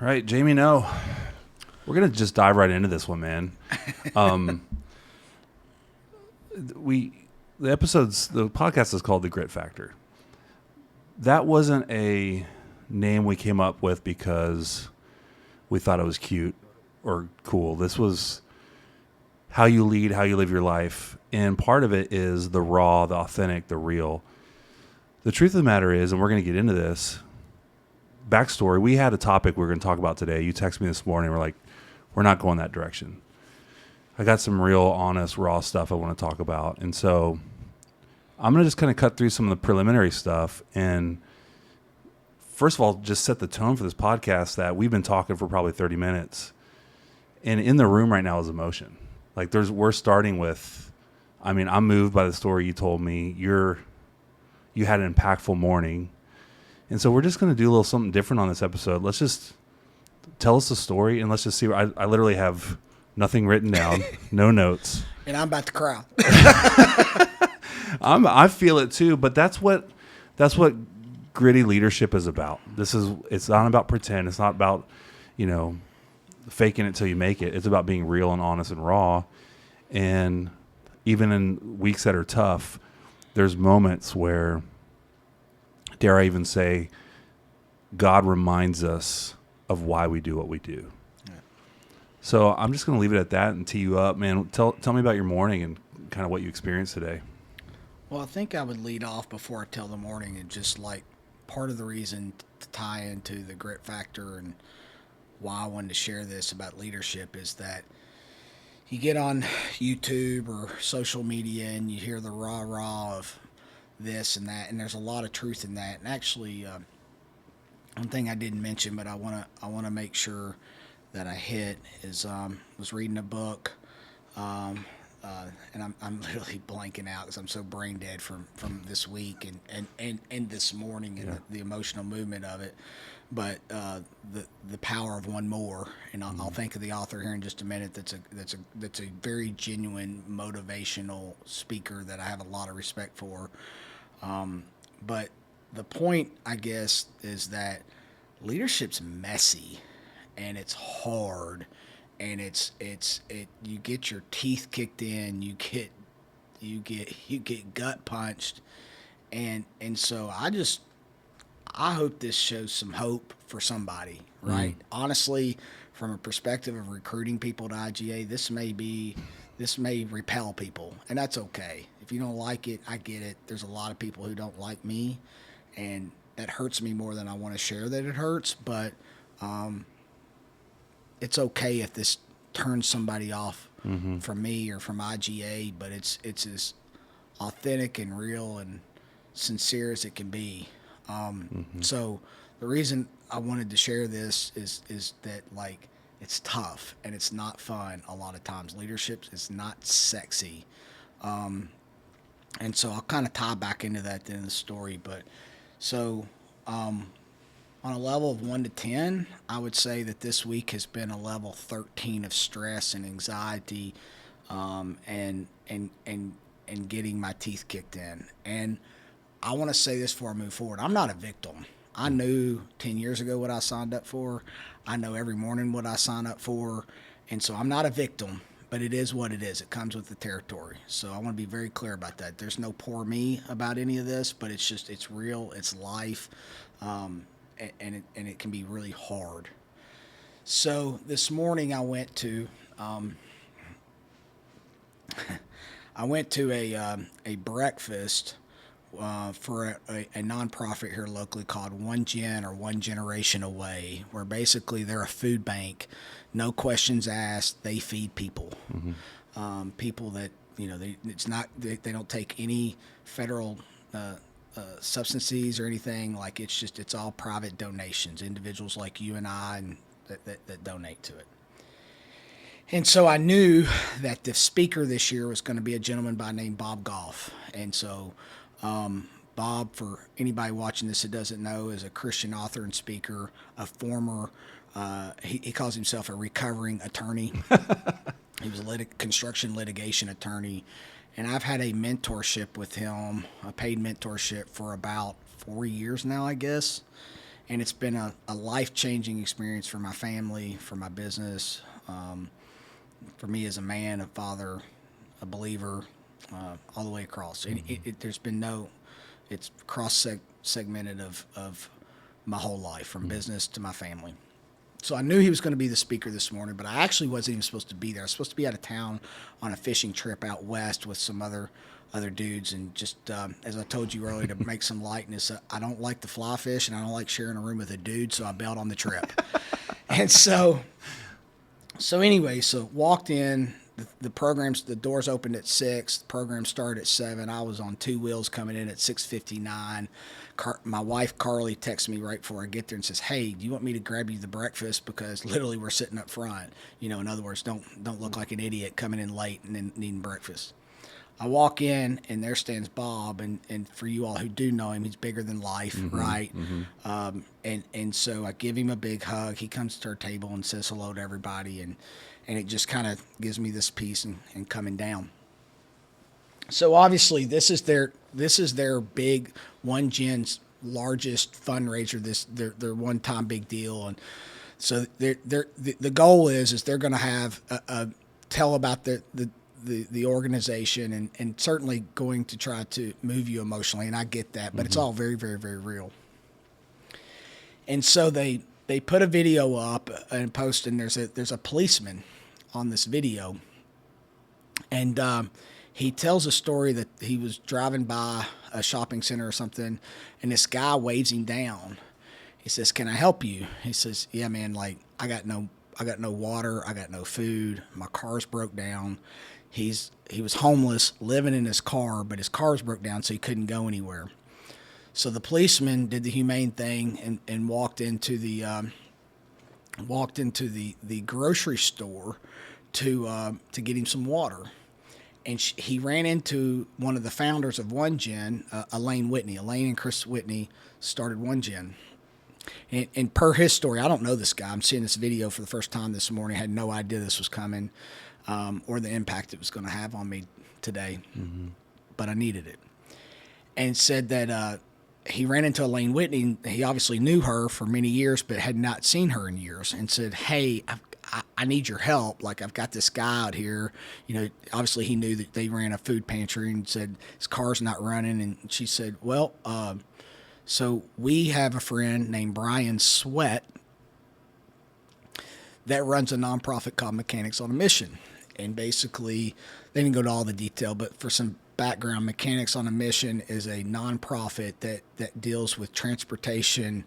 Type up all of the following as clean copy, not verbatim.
All right, Jamie, no. We're going to just dive right into this one, man. The podcast is called The Grit Factor. That wasn't a name we came up with because we thought it was cute or cool. This was how you lead, how you live your life. And part of it is the raw, the authentic, the real. The truth of the matter is, and we're going to get into this, backstory, we had a topic we were going to talk about today. You texted me this morning. We're like, we're not going that direction. I got some real, honest, raw stuff I want to talk about. And so I'm going to just kind of cut through some of the preliminary stuff. And first of all, just set the tone for this podcast that we've been talking for probably 30 minutes. And in the room right now is emotion. Like we're starting with, I'm moved by the story you told me. You had an impactful morning. And so we're just going to do a little something different on this episode. Let's just tell us the story, and let's just see. I literally have nothing written down, no notes. And I'm about to cry. I feel it too, but that's what gritty leadership is about. It's not about pretend. It's not about, faking it till you make it. It's about being real and honest and raw. And even in weeks that are tough, there's moments where, dare I even say, God reminds us of why we do what we do. Yeah. So I'm just going to leave it at that and tee you up, man. Tell me about your morning and kind of what you experienced today. Well, I think I would lead off before I tell the morning, and just like part of the reason to tie into the grit factor and why I wanted to share this about leadership is that you get on YouTube or social media and you hear the rah-rah of this and that, and there's a lot of truth in that. And actually, one thing I didn't mention, but I want to make sure that I hit is was reading a book, and I'm literally blanking out because I'm so brain dead from this week and this morning and the emotional movement of it. But the power of one more, and I'll think of the author here in just a minute. That's a very genuine motivational speaker that I have a lot of respect for. But the point, I guess, is that leadership's messy and it's hard, and you get your teeth kicked in, you get gut punched, and so I hope this shows some hope for somebody, right? Honestly, from a perspective of recruiting people to IGA, this may repel people, and that's okay. If you don't like it, I get it. There's a lot of people who don't like me, and that hurts me more than I want to share that it hurts, but it's okay if this turns somebody off from me or from IGA, but it's as authentic and real and sincere as it can be. So the reason I wanted to share this is that, like, it's tough and it's not fun a lot of times. Leadership is not sexy. And so I'll kind of tie back into that in the story. But so on a level of 1 to 10, I would say that this week has been a level 13 of stress and anxiety, and getting my teeth kicked in. And I want to say this before I move forward. I'm not a victim. I knew 10 years ago what I signed up for. I know every morning what I sign up for. And so I'm not a victim, but it is what it is. It comes with the territory. So I want to be very clear about that. There's no poor me about any of this, but it's real. It's life. And it can be really hard. So this morning I went to a breakfast for a nonprofit here locally called One Gen, or One Generation Away, where basically they're a food bank, no questions asked. They feed people, people that they don't take any federal substances or anything. Like, it's all private donations, individuals like you and I, and that donate to it. And so I knew that the speaker this year was going to be a gentleman by the name Bob Goff. And so Bob, for anybody watching this that doesn't know, is a Christian author and speaker, a former, he calls himself a recovering attorney. He was a construction litigation attorney. And I've had a mentorship with him, a paid mentorship, for about 4 years now, I guess. and it's been a life-changing experience for my family, for my business, for me as a man, a father, a believer, all the way across. And there's been it's segmented of my whole life, from business to my family. So I knew he was going to be the speaker this morning, but I actually wasn't even supposed to be there. I was supposed to be out of town on a fishing trip out west with some other dudes, and just as I told you earlier, to make some lightness, I don't like to fly fish, and I don't like sharing a room with a dude, so I bailed on the trip. And so anyway, so walked in. The doors opened at 6. The program started at 7. I was on 2 wheels coming in at 6:59. My wife Carly texts me right before I get there and says, "Hey, do you want me to grab you the breakfast? Because literally we're sitting up front. In other words, don't look like an idiot coming in late and then needing breakfast." I walk in, and there stands Bob, and for you all who do know him, he's bigger than life, right? And so I give him a big hug. He comes to our table and says hello to everybody, and it just kind of gives me this peace and coming down. So obviously this is their big One Gen's largest fundraiser. Their one-time big deal, and so the goal is they're going to have tell about the organization, and certainly going to try to move you emotionally, and I get that, but it's all very, very, very real. And so they put a video up and post, and there's a policeman on this video, and he tells a story that he was driving by a shopping center or something, and this guy waves him down. He says, "Can I help you?" He says, "Yeah, man, like I got no water, I got no food, my car's broke down." He was homeless, living in his car, but his car's broke down, so he couldn't go anywhere. So the policeman did the humane thing and walked into the grocery store to get him some water. And he ran into one of the founders of One Gen, Elaine Whitney. Elaine and Chris Whitney started One Gen. And per his story, I don't know this guy. I'm seeing this video for the first time this morning. I had no idea this was coming, or the impact it was going to have on me today. But I needed it. And said that he ran into Elaine Whitney. He obviously knew her for many years, but had not seen her in years. And said, "Hey, I need your help. Like, I've got this guy out here." Obviously he knew that they ran a food pantry, and said his car's not running. And she said, "Well, so we have a friend named Brian Sweat that runs a nonprofit called Mechanics on a Mission." And basically, they didn't go to all the detail, but for some background, Mechanics on a Mission is a nonprofit that deals with transportation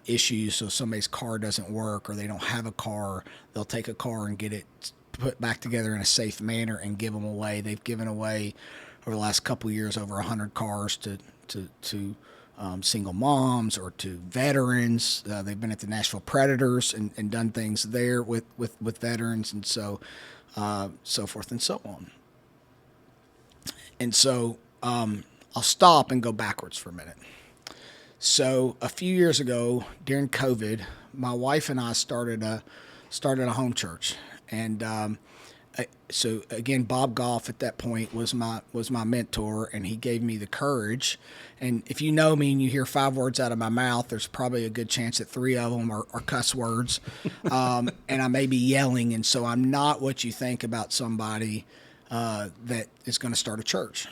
issues. So if somebody's car doesn't work, or they don't have a car, they'll take a car and get it put back together in a safe manner and give them away. They've given away over the last couple of years over 100 cars to single moms or to veterans. They've been at the Nashville Predators and done things there with veterans, and so forth and so on. And so I'll stop and go backwards for a minute. So a few years ago during COVID, my wife and I started a home church, and so again, Bob Goff at that point was my mentor, and he gave me the courage. And if you know me and you hear 5 words out of my mouth, there's probably a good chance that 3 of them are cuss words, and I may be yelling. And so I'm not what you think about somebody that is going to start a church.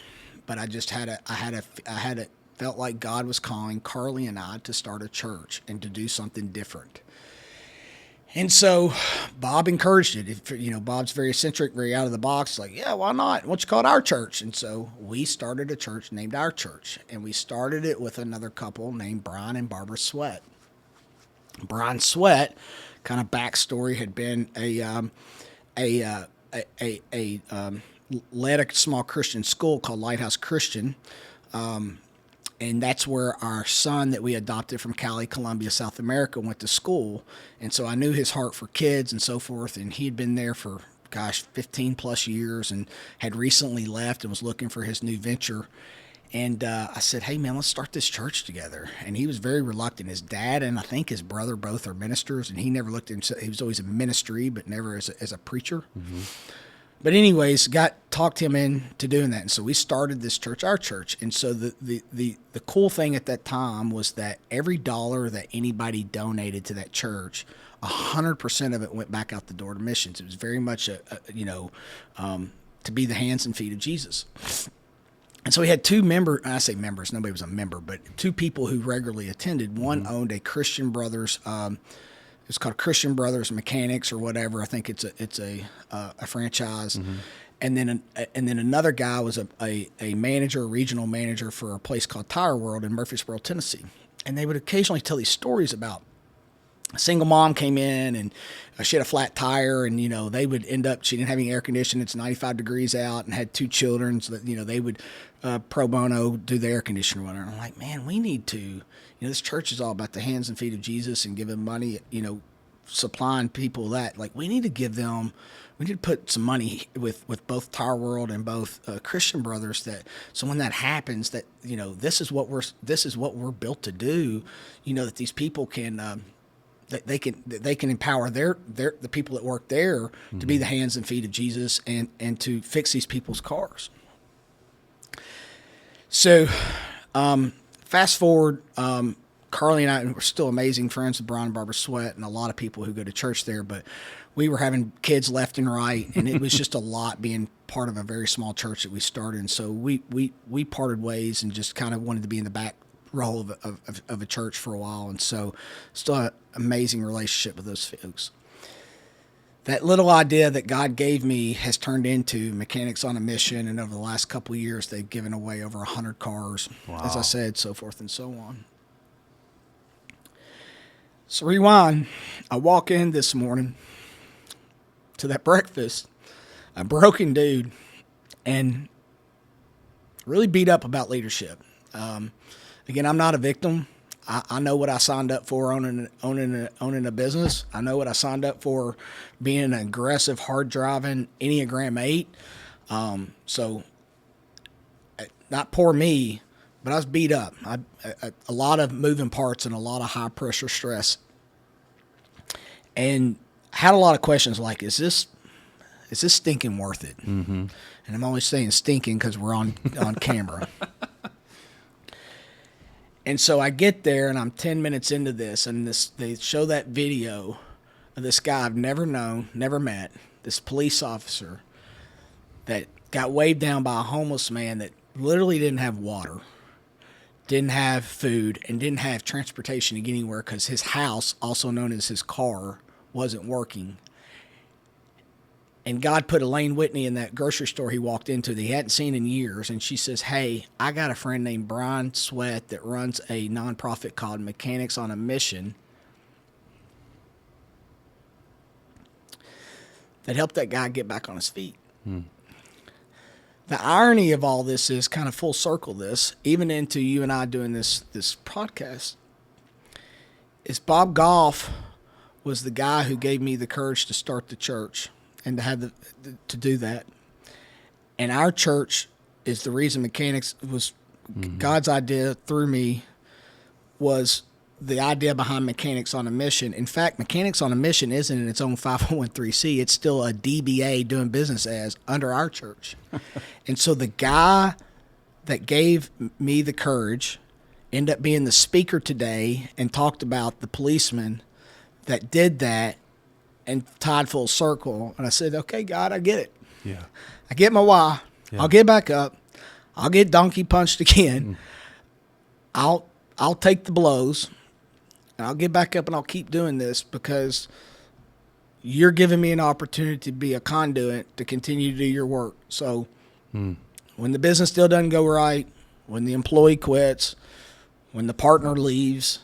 But I just felt like God was calling Carly and I to start a church and to do something different. And so Bob encouraged it. Bob's very eccentric, very out of the box. Like, yeah, why not? Why don't you call it our church? And so we started a church named Our Church. And we started it with another couple named Brian and Barbara Sweat. Brian Sweat, kind of backstory, had been led a small Christian school called Lighthouse Christian. And that's where our son that we adopted from Cali, Colombia, South America, went to school. And so I knew his heart for kids and so forth. And he had been there for, 15 plus years, and had recently left and was looking for his new venture. And I said, "Hey, man, let's start this church together." And he was very reluctant. His dad and I think his brother both are ministers, and he never looked at himself. He was always in ministry, but never as a preacher. But anyways, talked him into doing that, and so we started this church, our church. And so the cool thing at that time was that every dollar that anybody donated to that church, 100% of it went back out the door to missions. It was very much to be the hands and feet of Jesus. And so we had two I say members, nobody was a member, but two people who regularly attended. One owned a Christian Brothers. It's called Christian Brothers Mechanics or whatever. I think it's a franchise. And then another guy was a manager, a regional manager for a place called Tire World in Murfreesboro, Tennessee. And they would occasionally tell these stories about a single mom came in and she had a flat tire, and they would end up, she didn't have any air conditioning, it's 95 degrees out, and had two children, so that they would pro bono do the air conditioner or whatever. And I'm like, man, we need to, this church is all about the hands and feet of Jesus and giving money, supplying people that, like, we need to put some money with both Tire World and both Christian Brothers, that so when that happens, that this is what we're built to do, that these people can that they can empower the people that work there to be the hands and feet of Jesus and to fix these people's cars. So fast forward, Carly and I were still amazing friends with Brian and Barbara Sweat and a lot of people who go to church there, but we were having kids left and right, and it was just a lot being part of a very small church that we started. And so we parted ways and just kind of wanted to be in the back row of a church for a while. And so still an amazing relationship with those folks. That little idea that God gave me has turned into Mechanics on a Mission, and over the last couple of years, they've given away over 100 cars, as I said, so forth and so on. So rewind, I walk in this morning to that breakfast, a broken dude, and really beat up about leadership. Again, I'm not a victim. I know what I signed up for owning a business. I know what I signed up for being an aggressive, hard-driving Enneagram 8. So not poor me, but I was beat up. A lot of moving parts and a lot of high-pressure stress. And had a lot of questions like, is this stinking worth it? Mm-hmm. And I'm always saying stinking because we're on camera. And so I get there, and I'm 10 minutes into this, and they show that video of this guy I've never known, never met, this police officer that got waved down by a homeless man that literally didn't have water, didn't have food, and didn't have transportation to get anywhere because his house, also known as his car, wasn't working. And God put Elaine Whitney in that grocery store he walked into that he hadn't seen in years. And she says, hey, I got a friend named Brian Sweat that runs a nonprofit called Mechanics on a Mission that helped that guy get back on his feet. The irony of all this is, kind of full circle this, even into you and I doing this podcast, is Bob Goff was the guy who gave me the courage to start the church and to have to do that. And our church is the reason Mechanics was God's idea through me, was the idea behind Mechanics on a Mission. In fact, Mechanics on a Mission isn't in its own 501(c)(3). It's still a DBA doing business as under our church. And so the guy that gave me the courage ended up being the speaker today and talked about the policeman that did that and tied full circle. And I said, okay, God, I get it. Yeah. I get my why. Yeah. I'll get back up. I'll get donkey punched again. I'll take the blows. And I'll get back up and I'll keep doing this because you're giving me an opportunity to be a conduit to continue to do your work. So when the business still doesn't go right, when the employee quits, when the partner leaves,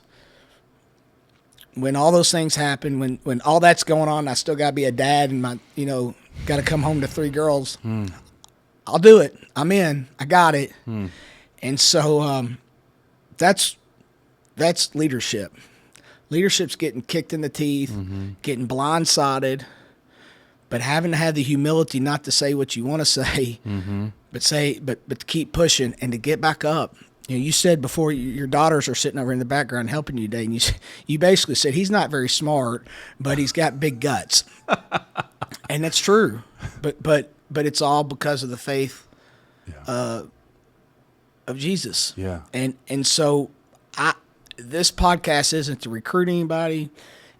when all those things happen, when all that's going on, I still got to be a dad and got to come home to 3 girls. I'll do it. I'm in. I got it. And so that's leadership. Leadership's getting kicked in the teeth, getting blindsided, but having to have the humility not to say what you want to say, but to keep pushing and to get back up. You said before your daughters are sitting over in the background helping you today, and you basically said he's not very smart, but he's got big guts, and that's true. But but it's all because of the faith Yeah. of Jesus. Yeah. And so I this podcast isn't to recruit anybody.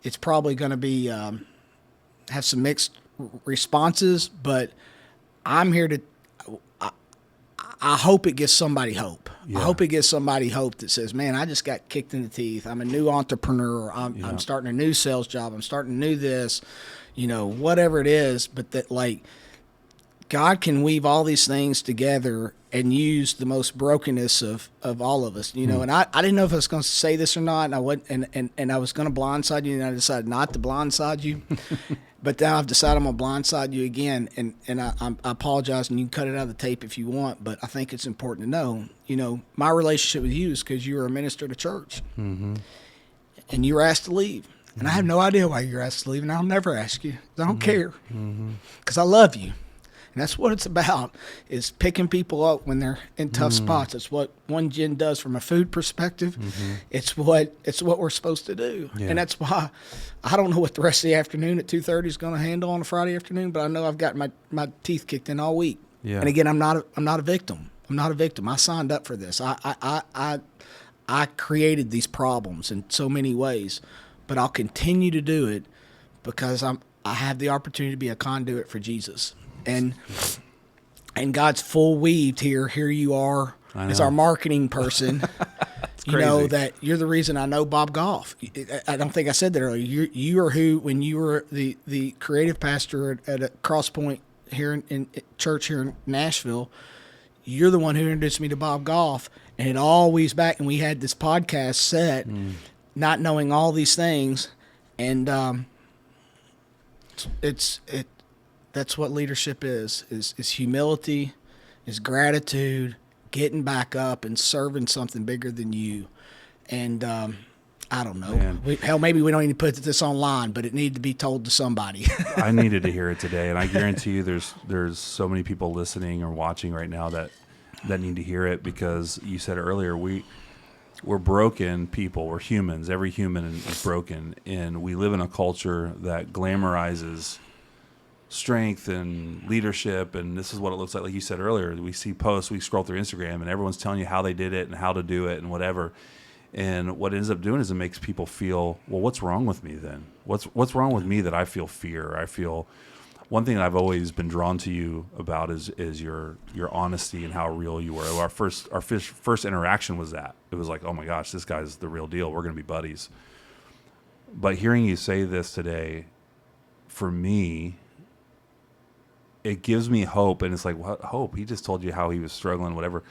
It's probably going to be have some mixed responses, but I'm here to. I hope it gives somebody hope. Yeah. I hope it gives somebody hope that says, "Man, I just got kicked in the teeth. I'm a new entrepreneur. I'm starting a new sales job. I'm starting to do this, whatever it is." But that like God can weave all these things together and use the most brokenness of all of us, And I didn't know if I was going to say this or not, and I would, and I was going to blindside you, and I decided not to blindside you. But now I've decided I'm going to blindside you again, and I apologize, and you can cut it out of the tape if you want, but I think it's important to know, my relationship with you is because you were a minister to church, and you were asked to leave. And I have no idea why you're asked to leave, and I'll never ask you. I don't care, because I love you. And that's what it's about, is picking people up when they're in tough spots. It's what One Gin does from a food perspective. It's what we're supposed to do. Yeah. And that's why I don't know what the rest of the afternoon at 2:30 is going to handle on a Friday afternoon, but I know I've got my teeth kicked in all week. Yeah. And again, I'm not a victim. I'm not a victim. I signed up for this. I created these problems in so many ways, but I'll continue to do it because I have the opportunity to be a conduit for Jesus. And God's full weaved here. Here you are as our marketing person. You know that you're the reason I know Bob Goff. I don't think I said that earlier. You are who, when you were the creative pastor at a Crosspoint here in church here in Nashville, you're the one who introduced me to Bob Goff. And it all weaves back. And we had this podcast set, not knowing all these things. And that's what leadership is humility, is gratitude, getting back up and serving something bigger than you. And I don't know. Maybe we don't need to put this online, but it needed to be told to somebody. I needed to hear it today, and I guarantee you there's so many people listening or watching right now that need to hear it, because you said earlier, we're broken people. We're humans. Every human is broken, and we live in a culture that glamorizes strength and leadership, and this is what it looks like you said earlier. We see posts, we scroll through Instagram, and everyone's telling you how they did it and how to do it and whatever. And what it ends up doing is it makes people feel, well, what's wrong with me then? What's wrong with me that I feel fear? I feel. One thing that I've always been drawn to you about is your honesty and how real you were. Our first interaction was that. It was like, oh my gosh, this guy's the real deal. We're going to be buddies. But hearing you say this today, for me, it gives me hope. And it's like, what hope? He just told you how he was struggling, whatever.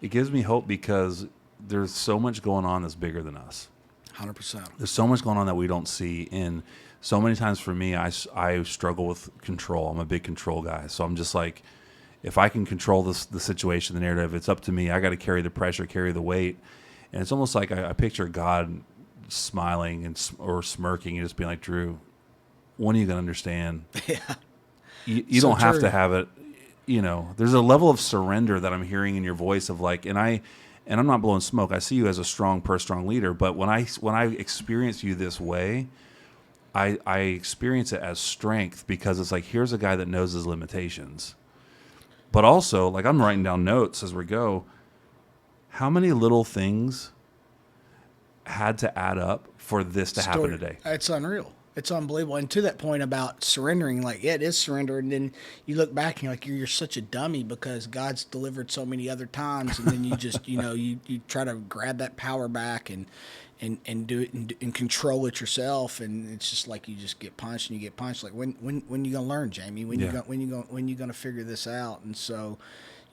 It gives me hope because there's so much going on that's bigger than us. 100%. There's so much going on that we don't see. And so many times for me, I struggle with control. I'm a big control guy. So I'm just like, if I can control the situation, the narrative, it's up to me. I got to carry the pressure, carry the weight. And it's almost like I picture God smiling or smirking and just being like, Drew, when are you going to understand? Yeah. You don't have to have it. There's a level of surrender that I'm hearing in your voice of like, and I'm not blowing smoke. I see you as a strong leader, but when I experience you this way, I experience it as strength, because it's like, here's a guy that knows his limitations. But also, like, I'm writing down notes as we go. How many little things had to add up for this to happen today? It's unreal. It's unbelievable. And to that point about surrendering, like, yeah, it is surrender. And then you look back and you're like, you're such a dummy because God's delivered so many other times. And then you just, you try to grab that power back and do it and control it yourself. And it's just like, you just get punched and you get punched. Like, when you going to learn, Jamie? When you going to figure this out? And so,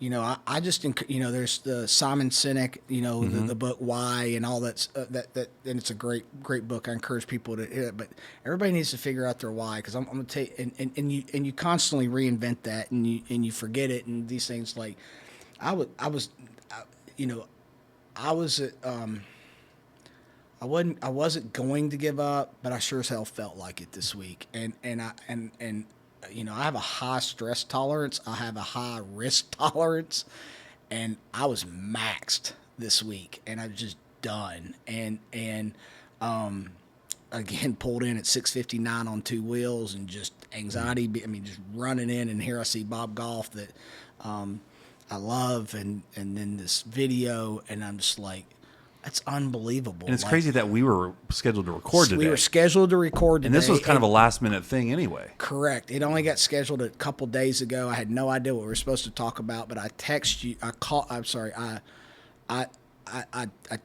I just, there's the Simon Sinek, the book Why and all that, and it's a great book. I encourage people to hear it, but everybody needs to figure out their why, because I'm going to tell you, and you constantly reinvent that, and you forget it, and these things. Like, I wasn't going to give up, but I sure as hell felt like it this week, and I have a high stress tolerance. I have a high risk tolerance, and I was maxed this week, and I was just done. And again pulled in at 6:59 on two wheels and just anxiety. I mean, just running in, and here I see Bob Goff that I love, and then this video, and I'm just like, that's unbelievable. And it's like, crazy that we were scheduled to record today. We were scheduled to record today. And this was kind of a last minute thing anyway. Correct. It only got scheduled a couple days ago. I had no idea what we were supposed to talk about, but I text you. I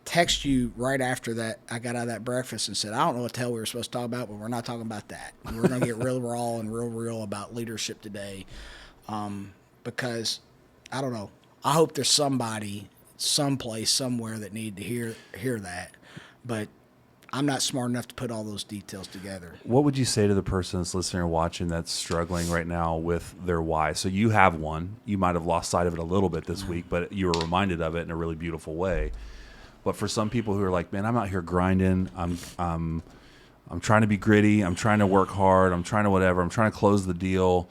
text you right after that. I got out of that breakfast and said, I don't know what the hell we were supposed to talk about, but we're not talking about that. We're going to get real raw and real about leadership today, because I don't know. I hope there's somebody, someplace, somewhere that need to hear that, but I'm not smart enough to put all those details together. What would you say to the person that's listening or watching that's struggling right now with their why? So you have one. You might have lost sight of it a little bit this week, but you were reminded of it in a really beautiful way. But for some people who are like, man, I'm out here grinding. I'm trying to be gritty. I'm trying to work hard. I'm trying to whatever. I'm trying to close the deal.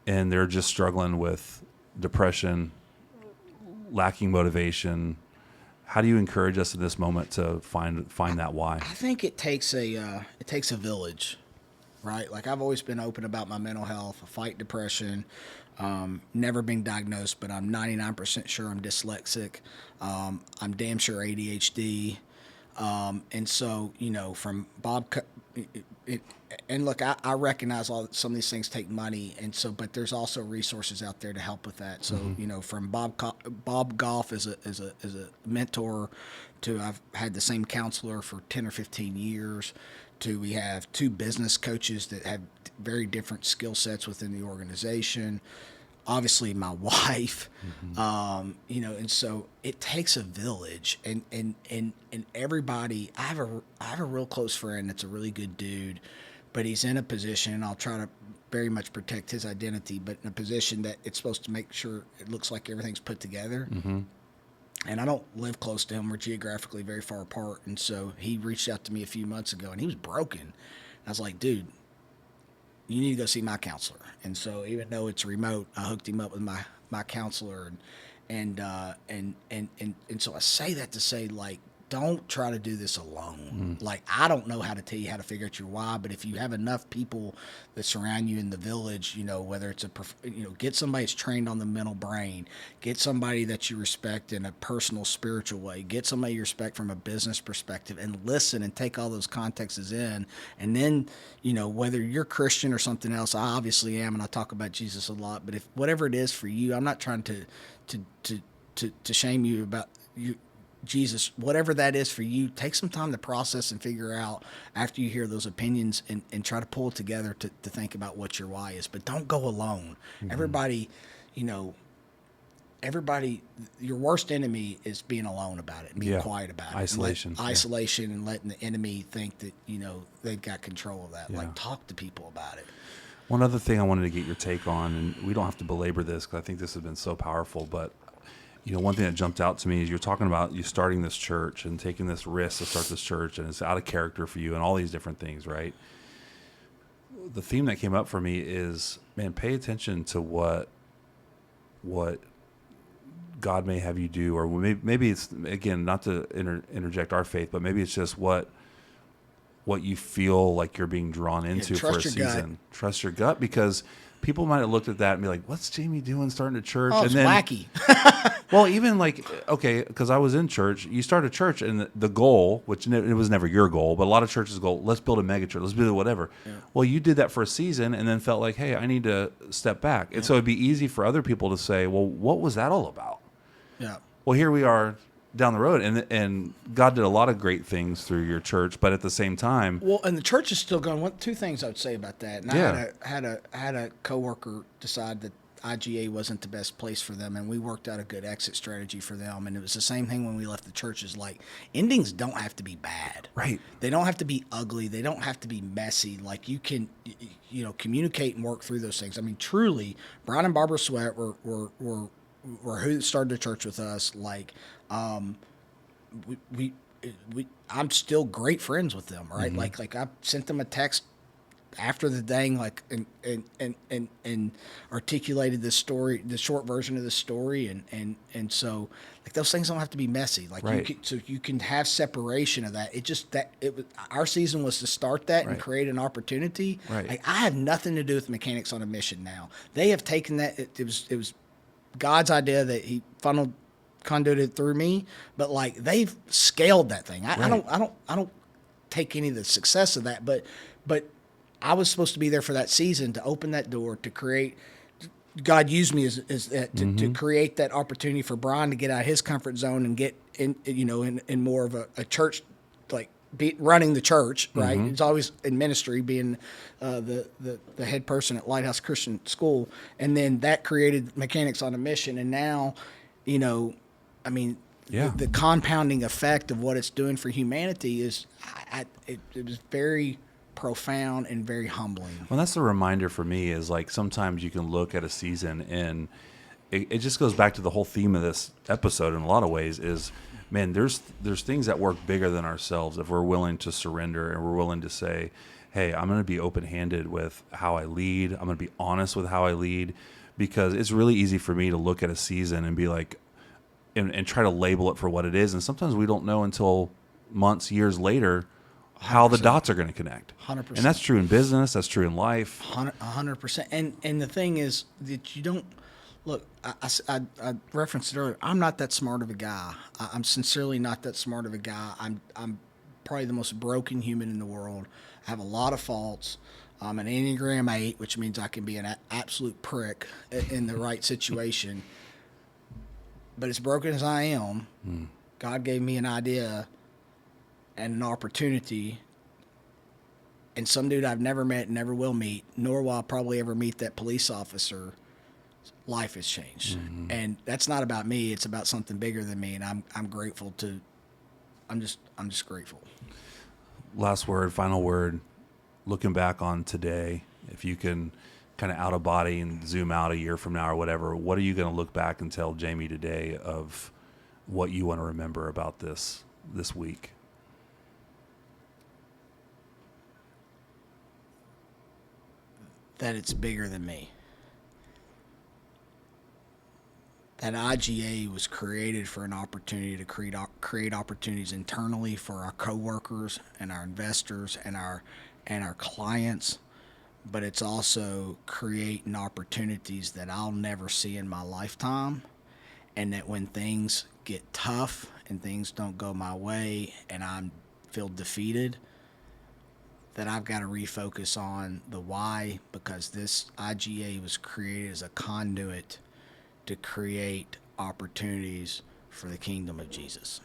And they're just struggling with depression, lacking motivation. How do you encourage us in this moment to find that why? I think it takes a village, right? Like, I've always been open about my mental health. I fight depression. Never been diagnosed, but I'm 99% sure I'm dyslexic. I'm damn sure ADHD. And so, from Bob, and look, I recognize some of these things take money, and so, but there's also resources out there to help with that. So, from Bob Goff as a mentor, to I've had the same counselor for 10 or 15 years, to we have two business coaches that have very different skill sets within the organization. Obviously, my wife, and so it takes a village, and everybody. I have a real close friend that's a really good dude, but he's in a position, and I'll try to very much protect his identity, but in a position that it's supposed to make sure it looks like everything's put together. Mm-hmm. And I don't live close to him. We're geographically very far apart, and so he reached out to me a few months ago, and he was broken. And I was like, dude, you need to go see my counselor. And so, even though it's remote, I hooked him up with my counselor, and so I say that to say, like, don't try to do this alone. Like, I don't know how to tell you how to figure out your why, but if you have enough people that surround you in the village, whether it's get somebody that's trained on the mental brain, get somebody that you respect in a personal, spiritual way, get somebody you respect from a business perspective, and listen and take all those contexts in. And then, whether you're Christian or something else, I obviously am, and I talk about Jesus a lot, but if whatever it is for you, I'm not trying to shame you about you. Jesus, whatever that is for you, take some time to process and figure out after you hear those opinions, and try to pull it together to think about what your why is. But don't go alone. Mm-hmm. Everybody, your worst enemy is being alone about it and being quiet about it. Isolation. Isolation, and letting the enemy think that, they've got control of that. Yeah. Like, talk to people about it. One other thing I wanted to get your take on, and we don't have to belabor this because I think this has been so powerful, but one thing that jumped out to me is you're talking about you starting this church and taking this risk to start this church, and it's out of character for you and all these different things, right? The theme that came up for me is, man, pay attention to what God may have you do, or maybe it's, again, not to interject our faith, but maybe it's just what you feel like you're being drawn into for a season. Trust your gut, because people might have looked at that and be like, what's Jamie doing starting a church? Oh, it's wacky. Well, even like, okay, because I was in church. You start a church, and the goal, which it was never your goal, but a lot of churches go, let's build a mega church, let's build whatever. Yeah. Well, you did that for a season and then felt like, hey, I need to step back. And so it'd be easy for other people to say, well, what was that all about? Yeah. Well, here we are down the road, and God did a lot of great things through your church, but at the same time, well, and the church is still going. Two things I would say about that. And I had a coworker decide that IGA wasn't the best place for them, and we worked out a good exit strategy for them. And it was the same thing when we left the church. Is like, endings don't have to be bad, right? They don't have to be ugly. They don't have to be messy. Like, you can, communicate and work through those things. I mean, truly, Brian and Barbara Sweat were who started the church with us. Like, I'm still great friends with them, right? Mm-hmm. Like I sent them a text after the dang like and articulated this story, the short version of the story, and so like those things don't have to be messy. Like Right. you can have separation of that. It just that it was our season was to start that and Right. create an opportunity. Right. Like I have nothing to do with Mechanics on a Mission now. They have taken that. It was God's idea that He funneled conduited through me, but like they've scaled that thing. I Right. don't take any of the success of that, but I was supposed to be there for that season to open that door to create. God used me as that to create that opportunity for Brian to get out of his comfort zone and get in more of a church, like running the church, right? It's always in ministry, being the head person at Lighthouse Christian School, and then that created Mechanics on a Mission, and now, I mean, Yeah. the compounding effect of what it's doing for humanity is, it was very profound and very humbling. Well, that's the reminder for me is like sometimes you can look at a season and it just goes back to the whole theme of this episode in a lot of ways is, man, there's things that work bigger than ourselves if we're willing to surrender and we're willing to say, hey, I'm going to be open-handed with how I lead. I'm going to be honest with how I lead, because it's really easy for me to look at a season and be like, and try to label it for what it is. And sometimes we don't know until months, years later, how the 100%. dots are going to connect. 100%. And that's true in business. That's true in life. 100%. And the thing is that you don't look. I referenced it earlier. I'm not that smart of a guy. I'm sincerely not that smart of a guy. I'm probably the most broken human in the world. I have a lot of faults. I'm an Enneagram 8, which means I can be an absolute prick in the right situation. But as broken as I am, God gave me an idea and an opportunity, and some dude I've never met, never will meet, nor will I probably ever meet that police officer. Life has changed, and that's not about me. It's about something bigger than me, and I'm grateful to. I'm just grateful. Last word, final word, looking back on today, if you can kind of out of body and zoom out a year from now or whatever, what are you going to look back and tell Jamie today of what you want to remember about this week? That it's bigger than me. That IGA was created for an opportunity to create opportunities internally for our coworkers and our investors and our clients, but it's also creating opportunities that I'll never see in my lifetime, and that when things get tough and things don't go my way and I feel defeated, that I've got to refocus on the why, because this IGA was created as a conduit to create opportunities for the kingdom of Jesus.